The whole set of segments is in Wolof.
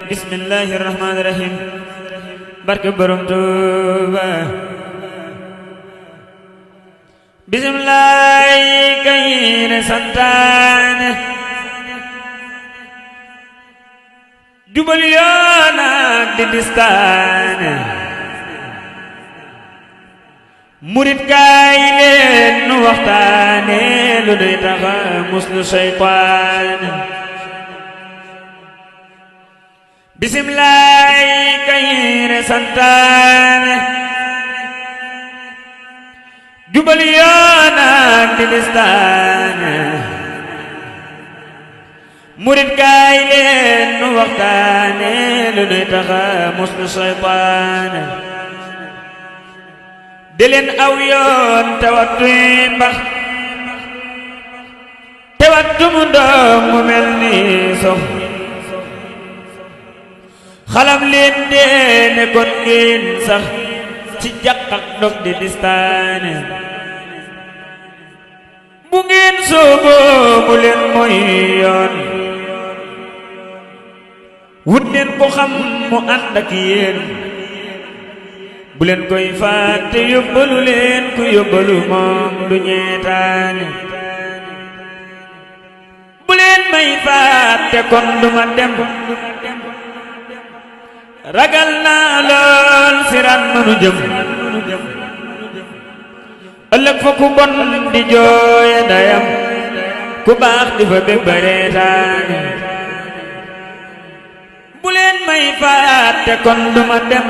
bismillahir rahmanir rahim barke borom Tuuba bismillah kay ne santaane jubal yoon ak di distaane murit kaay leen nu waxtaane lu doy taxa muslu seytaane bismillah kay ne santaane jubal yoon ak di distaane murit kaay leen nu waxtaane lu doy taxa muslu seytaane di leen aw yoon te wattuy mbax te wattu mu ndoom mu mel ni sox xalam leen deene kon ngeen sax ci jàq ak dog di distaane bu ngeen sooboo bu leen mooy yoon wut leen ko xam mu ànd ak yéen bu leen koy fàtte yóbbalu leen ku yóbbalu moom du ñeetaane bu leen may fàtte kon du ma dem ragal naa lool siran manu jëm ëllëg fa ku bon di jooye dayam ku baax di fa bég bareetaane bu leen may fàtte kon du ma dem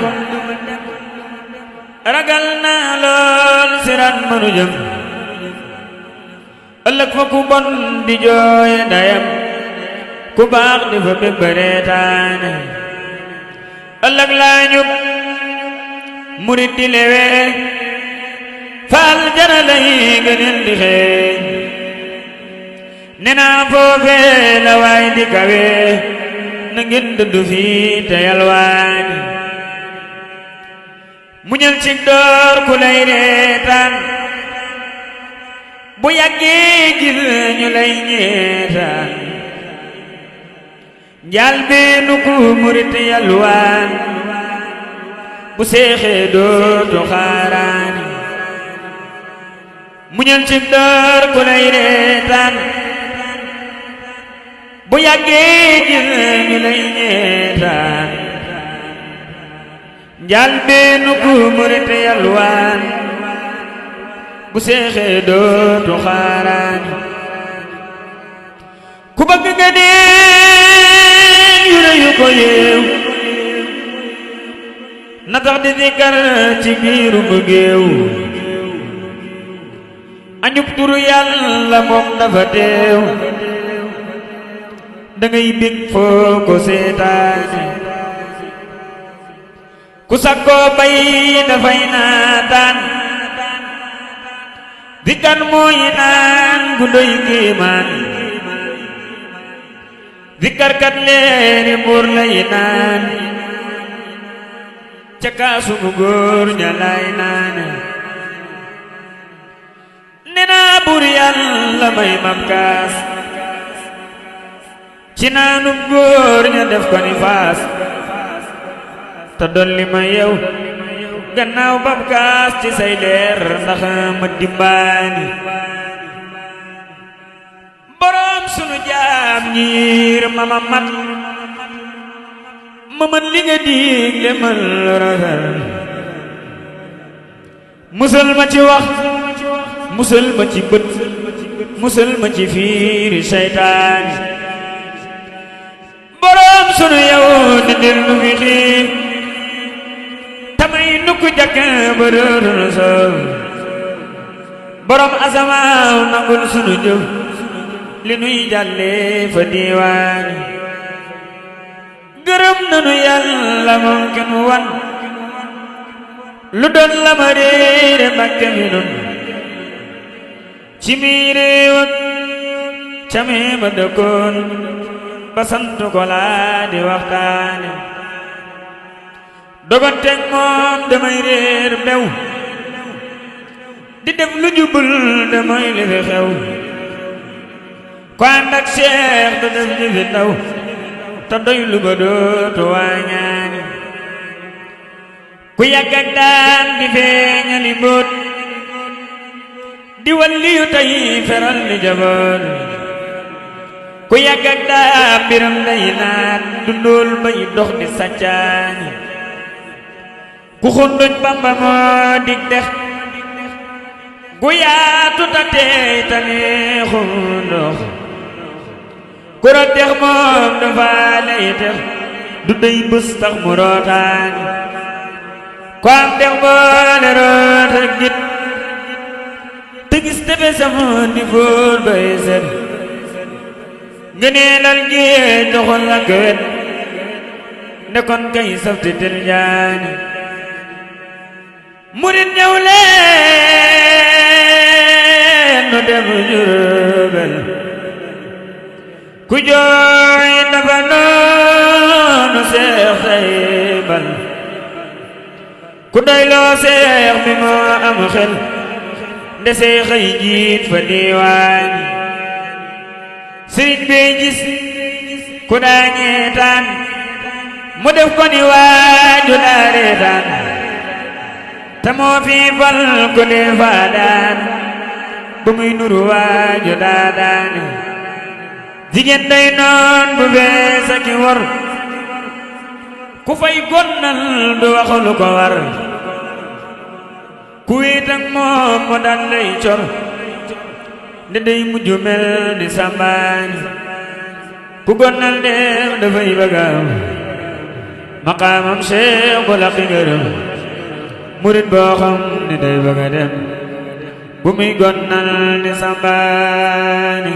ragal naa lool siran manu jëm ëllëg fa ku bon di jooye dayam ku baax di fa bég bareetaane ëllëg laa ñub murit di lewe faal jana lay gënel di xeeñ ne naa foofee la waay di kawe na ngeen dëddu fii te yalwaani muñal ci door ku lay reetaan bu yàggee gis ñu lay ñeetaan njaal beenu ku murit yalwaan bu seexee dootu xaaraani muñal ci door ku lay reetaan bu yàggee gis ñu lay ñeetaan njaal beenu ku murit yalwaan bu seexee dootu xaaraani ku bëgg nga deen yu reyu ko yeew na tax di zikar ci biiru bëggeew añub turu yàlla moom dafa teew dangay bég foo ko seetaane ku sakkoo bay dafay naataan zikar mooy naan gu doy kéemaan zikar kat leeri buur lay naan ca kaasu gu góor ña lay naane ne naa buur yàlla may mam kaas ci naanu góor ña def ko ni faas te dolli ma yow gannaaw bab kaas ci say leer ndax ma dimbaani boroom sunu jaam ñiir ma mat ma mën li nga digle man rafet musal ma ci wax musal ma ci bët musal ma ci fiiri seytaani boroom sunu yow di dil nu fi xiif tamay nukk jakk ba dootul soow boroom asamaaw nangul sunu jëf li nuy jàlle fa diiwaani gërëm nanu yàlla moom ki nu wan lu doon la ma réere Mbàkke mi nun ci mi réew ak ca mi ma dëkkoon ba sant ko laa di waxtaane doganteeg moom damay réer bew di def lu jubul damay li fi xew ko ànd ak Seex du def li fi ndaw te doylu ba dootu waañaani ku yàgg ak daan di feeñali mbóot di walliyu tey feral di jaboot ku yàgg ak daan biram day naat dundul bay dox di sàccaani ku xunduñ Bamba moo dig dex gu yaatu ta teey ta neexum ndox ku rot dex moom dafa lay tex du dey bés tax mu rootaani ku am dex boole root ak git te gis tefe sama di fóor bay set nga nee lal géej doxal ak wet ne kon kay safti tel jaani murit ñëw leen nu dem Jurbel ku jooy dafa noonu seex say bal ku doyloo seex mi moo am xel nde seex ay jiit fa diiwaan sëriñ bee gis ku daa ñeetaan mu def ko ni waaju daa reetaan te moo fi fal ku dee faa daan bu muy nuru waaju daa daane jigéen day noon bu bees aki wor ku fay gonnal du wax lu ko war ku wéet ak moom mu dal lay cor nde day mujj mel ni sàmbaani ku gonnal deex dafay bëggam maqaamam Cheikh bu laqi ngërëm murit boo xam ni day bëgga dem bu muy gonnal ni sàmbaani